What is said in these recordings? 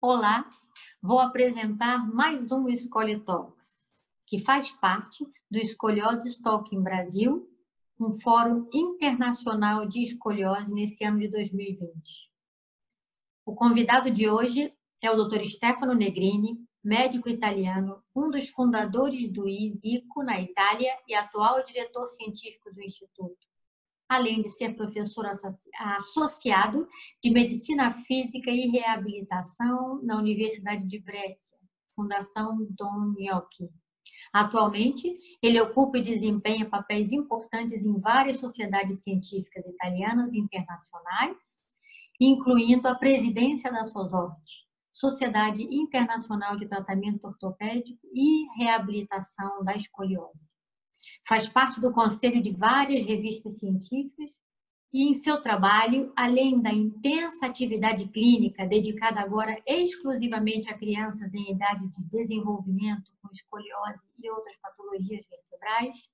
Olá, vou apresentar mais um Scoli Talks, que faz parte do Scoliosis Talk em Brasil, um fórum internacional de escoliose nesse ano de 2020. O convidado de hoje é o Dr. Stefano Negrini, médico italiano, um dos fundadores do ISICO na Itália e atual diretor científico do Instituto, além de ser professor associado de medicina física e reabilitação na Universidade de Brescia, Fundação Don Gnocchi. Atualmente, ele ocupa e desempenha papéis importantes em várias sociedades científicas italianas e internacionais, incluindo a presidência da SOSORT, Sociedade Internacional de Tratamento Ortopédico e Reabilitação da Escoliose. Faz parte do conselho de várias revistas científicas e, em seu trabalho, além da intensa atividade clínica dedicada agora exclusivamente a crianças em idade de desenvolvimento com escoliose e outras patologias vertebrais,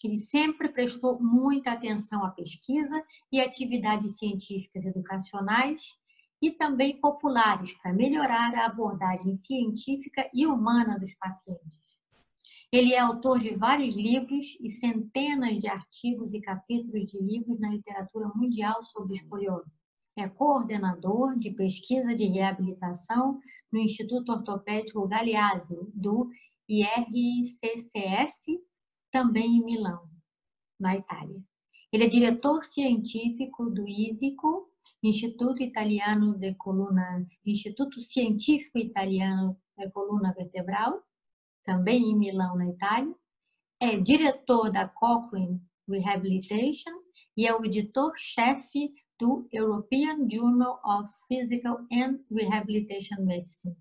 ele sempre prestou muita atenção à pesquisa e atividades científicas educacionais e também populares para melhorar a abordagem científica e humana dos pacientes. Ele é autor de vários livros e centenas de artigos e capítulos de livros na literatura mundial sobre escoliose. É coordenador de pesquisa de reabilitação no Instituto Ortopédico Galeazzi, do IRCCS, também em Milão, na Itália. Ele é diretor científico do ISICO, Instituto Científico Italiano da Coluna Vertebral, também em Milão, na Itália. É diretor da Cochrane Rehabilitation e é o editor-chefe do European Journal of Physical and Rehabilitation Medicine.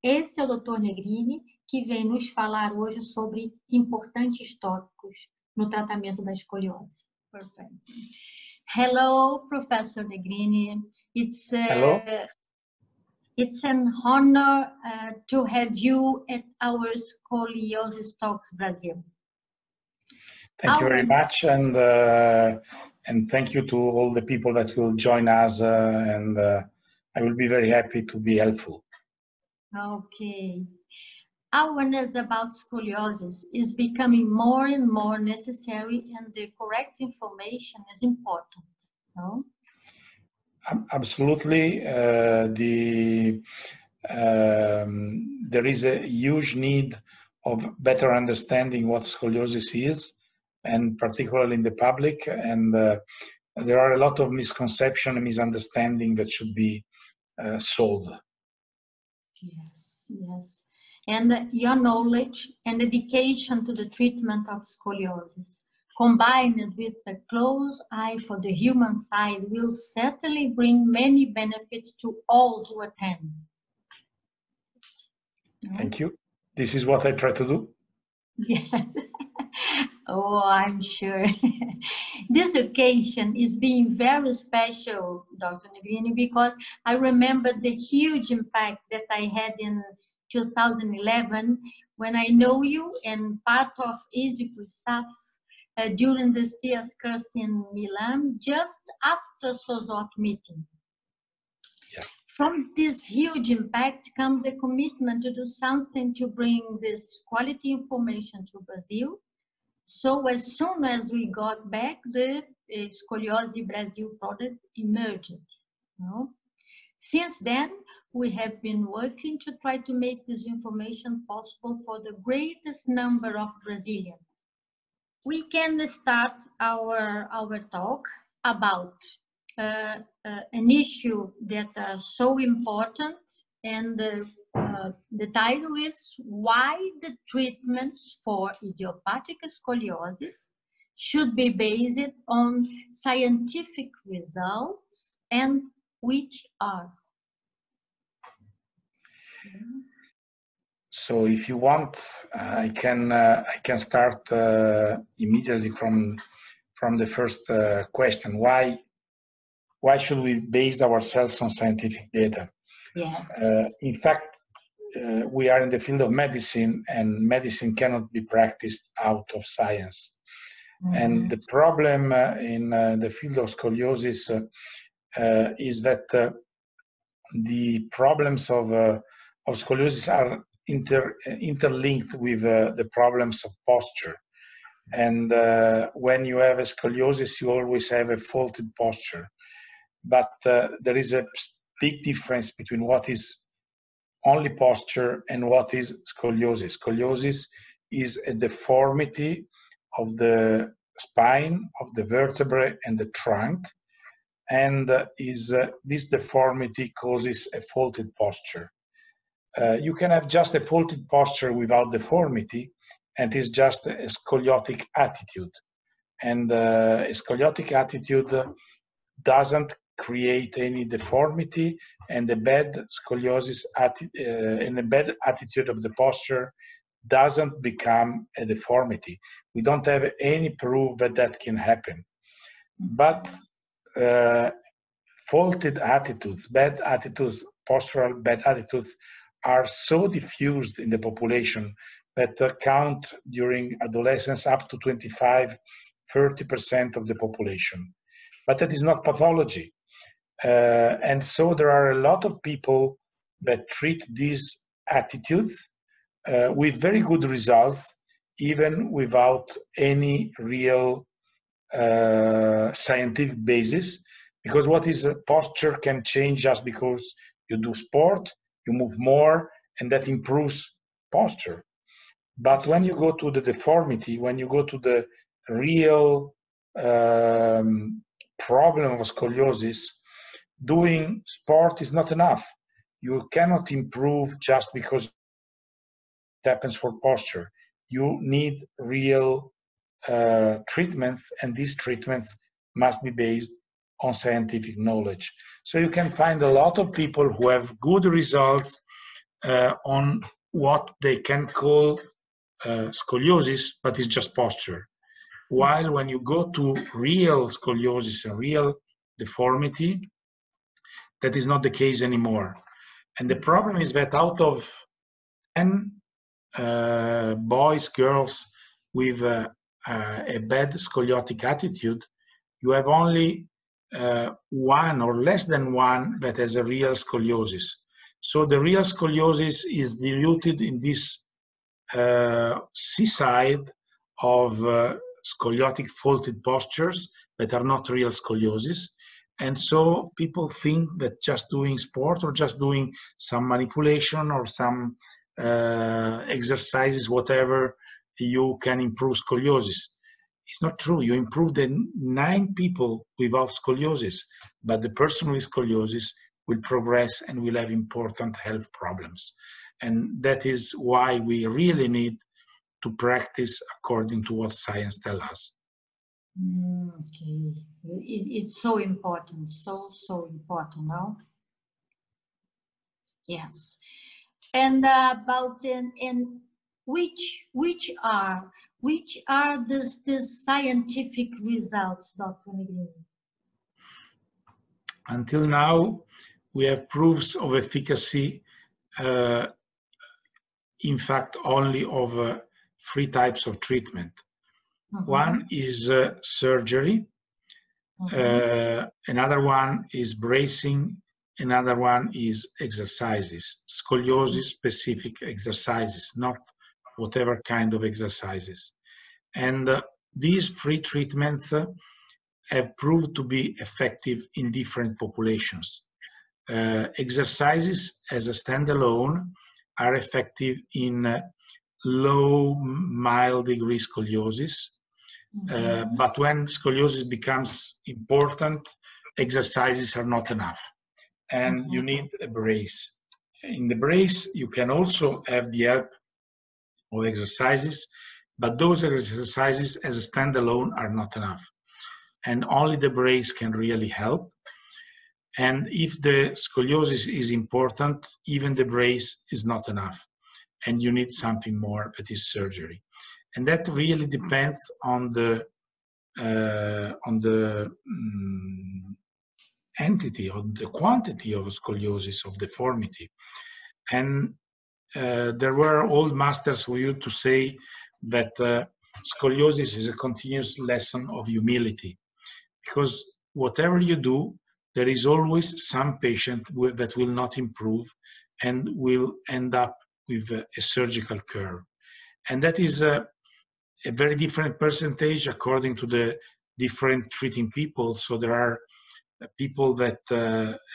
Esse é o Dr. Negrini, que vem nos falar hoje sobre importantes tópicos no tratamento da escoliose. Perfect. Hello, Professor Negrini. Hello. It's an honor to have you at our Scoliosis Talks Brazil. Thank you very much, and thank you to all the people that will join us, and I will be very happy to be helpful. Okay. Awareness about scoliosis is becoming more and more necessary, and the correct information is important, no? Absolutely. There is a huge need of better understanding what scoliosis is, and particularly in the public, and there are a lot of misconceptions and misunderstanding that should be solved. Yes, yes. And your knowledge and dedication to the treatment of scoliosis, combined with a close eye for the human side, will certainly bring many benefits to all who attend. Thank you. This is what I try to do. Yes. Oh, I'm sure. This occasion is being very special, Dr. Negrini, because I remember the huge impact that I had in 2011 when I know you and part of ISICO staff during the CS course in Milan, just after SOSORT meeting. Yeah. From this huge impact comes the commitment to do something to bring this quality information to Brazil. So as soon as we got back, the Scoliosis Brazil product emerged. No? Since then, we have been working to try to make this information possible for the greatest number of Brazilians. We can start our talk about an issue that is so important, and the title is Why the Treatments for Idiopathic Scoliosis Should Be Based on Scientific Results, and which are. So if you want, I can start immediately from the first question. Why should we base ourselves on scientific data? Yes. In fact, we are in the field of medicine, and medicine cannot be practiced out of science. Mm-hmm. And the problem in the field of scoliosis is that the problems of scoliosis are interlinked with the problems of posture. And when you have a scoliosis, you always have a faulted posture. But there is a big difference between what is only posture and what is scoliosis. Scoliosis is a deformity of the spine, of the vertebrae and the trunk, and this deformity causes a faulted posture. You can have just a faulted posture without deformity, and it's just a scoliotic attitude. And a scoliotic attitude doesn't create any deformity, and the bad scoliosis and the bad attitude of the posture doesn't become a deformity. We don't have any proof that that can happen. But faulted attitudes, bad attitudes, postural bad attitudes are so diffused in the population that count during adolescence up to 25–30% of the population. But that is not pathology. And so there are a lot of people that treat these attitudes with very good results, even without any real scientific basis, because what is posture can change just because you do sport, you move more, and that improves posture. But when you go to the deformity, when you go to the real problem of scoliosis, doing sport is not enough. You cannot improve just because it happens for posture. You need real treatments, and these treatments must be based on scientific knowledge. So you can find a lot of people who have good results on what they can call scoliosis, but it's just posture. While when you go to real scoliosis and real deformity, that is not the case anymore. And the problem is that out of 10 boys, girls with a bad scoliotic attitude, you have only one or less than one that has a real scoliosis. So the real scoliosis is diluted in this seaside of scoliotic faulted postures that are not real scoliosis. And so people think that just doing sport or just doing some manipulation or some exercises, whatever, you can improve scoliosis. It's not true. You improve the 9 people without scoliosis, but the person with scoliosis will progress and will have important health problems. And that is why we really need to practice according to what science tells us. Okay, it's so important, so important, no? Yes, and about and which are these scientific results, Dr. Negrini? Until now, we have proofs of efficacy. In fact, only of 3 types of treatment. One is surgery, another one is bracing, another one is exercises, scoliosis-specific exercises, not whatever kind of exercises. And these 3 treatments have proved to be effective in different populations. Exercises as a standalone are effective in low, mild degree scoliosis. But when scoliosis becomes important, exercises are not enough. And you need a brace. In the brace, you can also have the help of exercises, but those exercises as a standalone are not enough. And only the brace can really help. And if the scoliosis is important, even the brace is not enough. And you need something more, that is surgery. And that really depends on the entity, on the quantity of scoliosis, of deformity. And there were old masters who used to say that scoliosis is a continuous lesson of humility, because whatever you do, there is always some patient that will not improve and will end up with a surgical curve. And that is a very different percentage according to the different treating people. So there are people that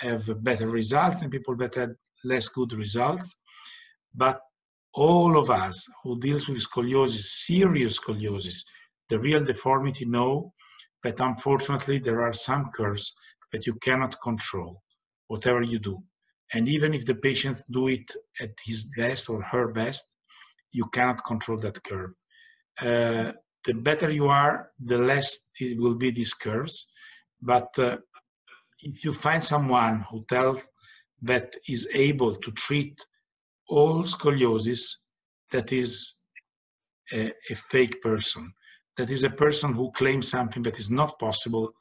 have better results and people that had less good results. But all of us who deals with scoliosis, serious scoliosis, the real deformity, know that unfortunately there are some curves that you cannot control, whatever you do. And even if the patients do it at his best or her best, you cannot control that curve. The better you are, the less it will be these curves. But if you find someone who tells that is able to treat all scoliosis, that is a fake person. That is a person who claims something that is not possible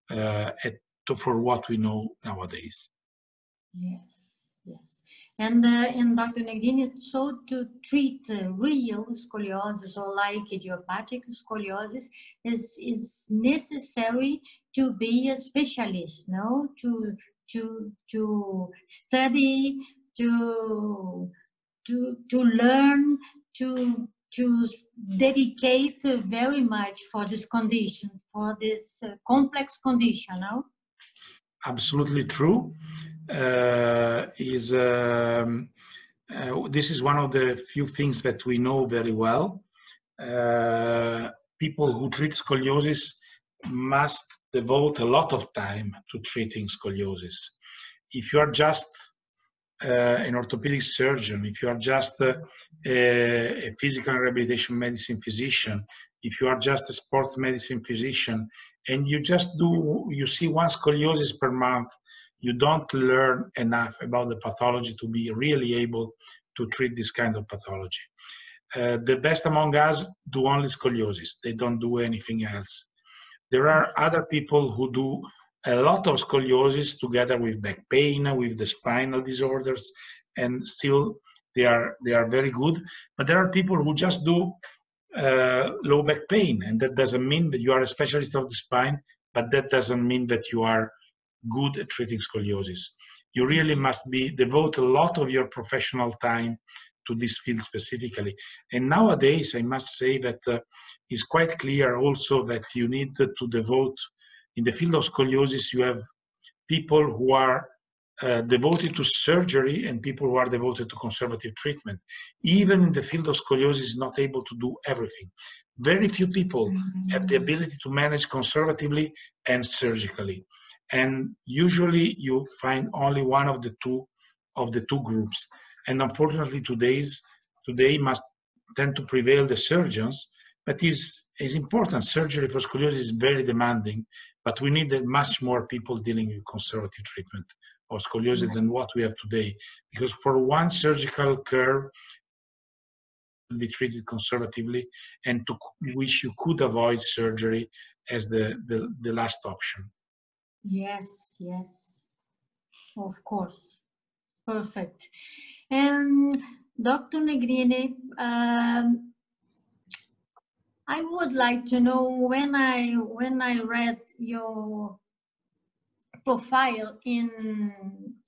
for what we know nowadays. Yes, yes. And Dr. Negrini, so to treat real scoliosis or like idiopathic scoliosis is necessary to be a specialist, no? To study, to learn, to dedicate very much for this condition, for this complex condition, no? Absolutely true. This is one of the few things that we know very well. People who treat scoliosis must devote a lot of time to treating scoliosis. If you are just an orthopedic surgeon, if you are just a physical and rehabilitation medicine physician, if you are just a sports medicine physician, and you see one scoliosis per month, you don't learn enough about the pathology to be really able to treat this kind of pathology. The best among us do only scoliosis. They don't do anything else. There are other people who do a lot of scoliosis together with back pain, with the spinal disorders, and still they are very good. But there are people who just do low back pain, and that doesn't mean that you are a specialist of the spine, but that doesn't mean that you are good at treating scoliosis. You really must devote a lot of your professional time to this field specifically. And nowadays, I must say that it's quite clear also that you need to devote, in the field of scoliosis, you have people who are devoted to surgery and people who are devoted to conservative treatment. Even in the field of scoliosis is not able to do everything. Very few people have the ability to manage conservatively and surgically. And usually you find only one of the two groups. And unfortunately today must tend to prevail the surgeons, but is important. Surgery for scoliosis is very demanding, but we need much more people dealing with conservative treatment of scoliosis than what we have today. Because for one surgical curve, be treated conservatively, and to which you could avoid surgery as the last option. Yes, yes, of course. Perfect. And Dr. Negrini, I would like to know, when I read your profile in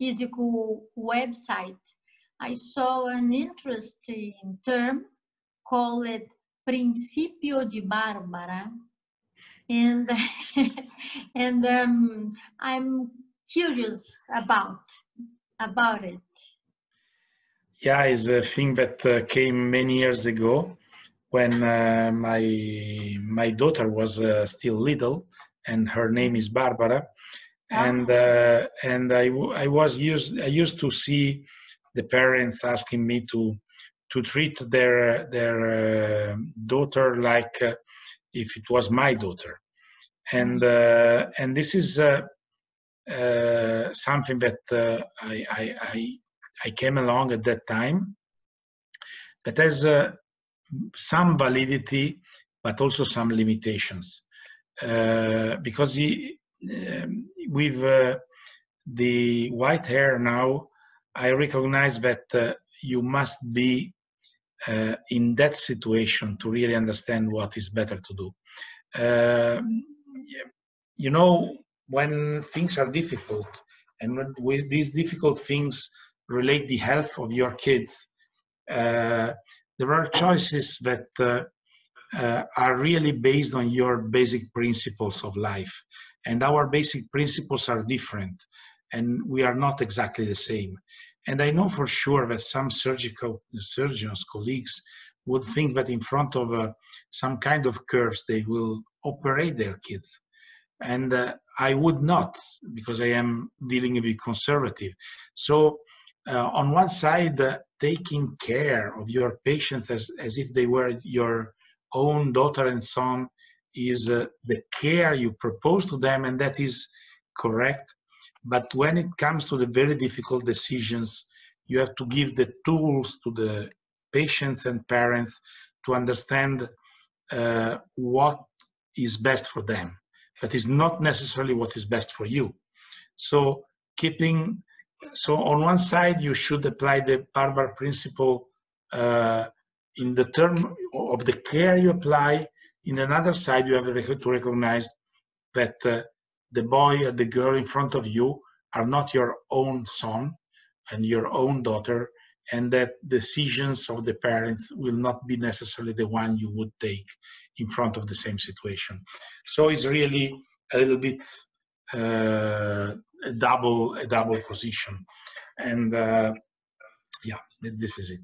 ISICO website, I saw an interesting term called Principio di Barbara, and I'm curious about it. Yeah, it's a thing that came many years ago when my daughter was still little, and her name is Barbara, and I used to see the parents asking me to treat their daughter like if it was my daughter, and this is something that I came along at that time, that has some validity, but also some limitations, because with the white hair now, I recognize that you must be in that situation to really understand what is better to do. You know, when things are difficult, and with these difficult things relate the health of your kids, there are choices that are really based on your basic principles of life. And our basic principles are different, and we are not exactly the same. And I know for sure that some surgeons, colleagues, would think that in front of some kind of curves, they will operate their kids. And I would not, because I am dealing with conservative. So on one side, taking care of your patients as if they were your own daughter and son is the care you propose to them, and that is correct. But when it comes to the very difficult decisions, you have to give the tools to the patients and parents to understand what is best for them. That is not necessarily what is best for you. So on one side, you should apply the Barber principle in the term of the care you apply. In another side, you have to recognize that the boy or the girl in front of you are not your own son and your own daughter, and that decisions of the parents will not be necessarily the one you would take in front of the same situation. So it's really a little bit a double position. And yeah, this is it.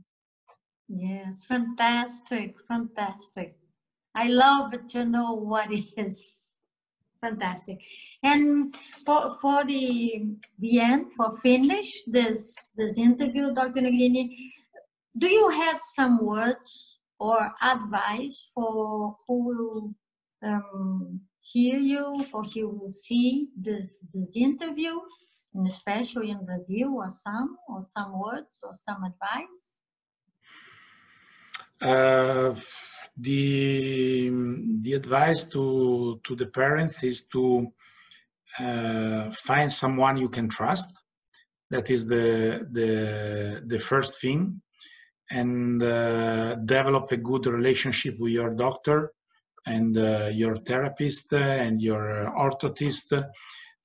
Yes, fantastic, fantastic. I love to know what it is. Fantastic. And for the end, for finish this interview, Dr. Negrini, do you have some words or advice for who will hear you, for who will see this interview, and especially in Brazil, or some words or some advice? The advice to the parents is to find someone you can trust. That is the first thing, and develop a good relationship with your doctor and your therapist and your orthotist.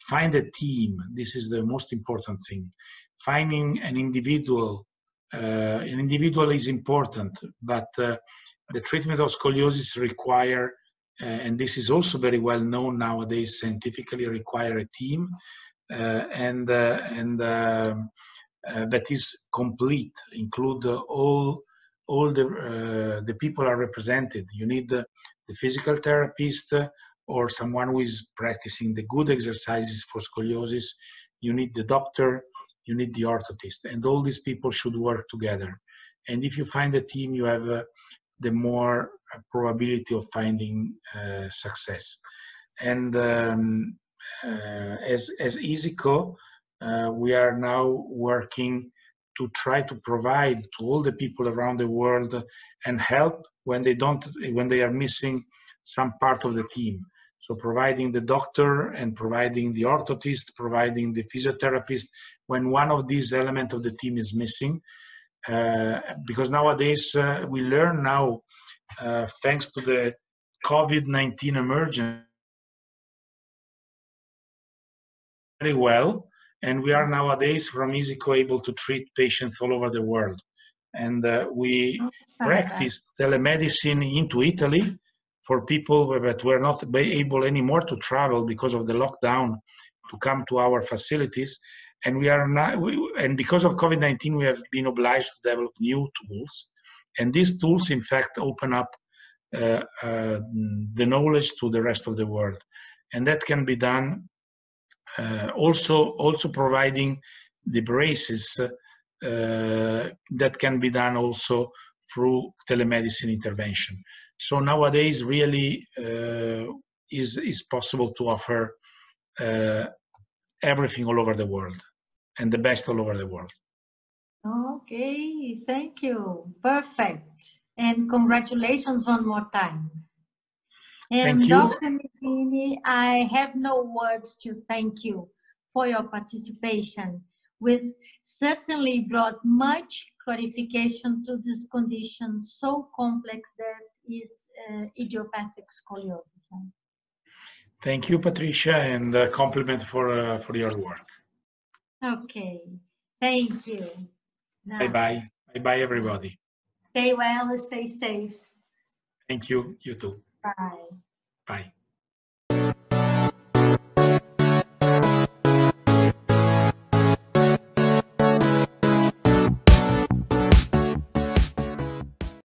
Find a team. This is the most important thing. Finding an individual is important, but the treatment of scoliosis require, and this is also very well known nowadays scientifically, require a team and that is complete, include all the people are represented. You need the physical therapist or someone who is practicing the good exercises for scoliosis. You need the doctor, you need the orthotist, and all these people should work together. And if you find a team, you have the more probability of finding success. And as ISICO, we are now working to try to provide to all the people around the world and help when they are missing some part of the team. So providing the doctor and providing the orthotist, providing the physiotherapist when one of these elements of the team is missing. Because nowadays we learn now, thanks to the COVID-19 emergence, very well, and we are nowadays from ISICO able to treat patients all over the world. And we practice telemedicine into Italy for people that were not able anymore to travel because of the lockdown to come to our facilities. And we are now, and because of COVID-19, we have been obliged to develop new tools. And these tools, in fact, open up the knowledge to the rest of the world. And that can be done also providing the braces that can be done also through telemedicine intervention. So nowadays really is possible to offer everything all over the world and the best all over the world. Okay, thank you. Perfect. And congratulations one more time. And thank you. Dr. Negrini, I have no words to thank you for your participation, which certainly brought much clarification to this condition so complex that is idiopathic scoliosis. Thank you, Patricia, and compliment for your work. Okay, thank you. Bye-bye. Bye-bye, everybody. Stay well, stay safe. Thank you. You too. Bye. Bye.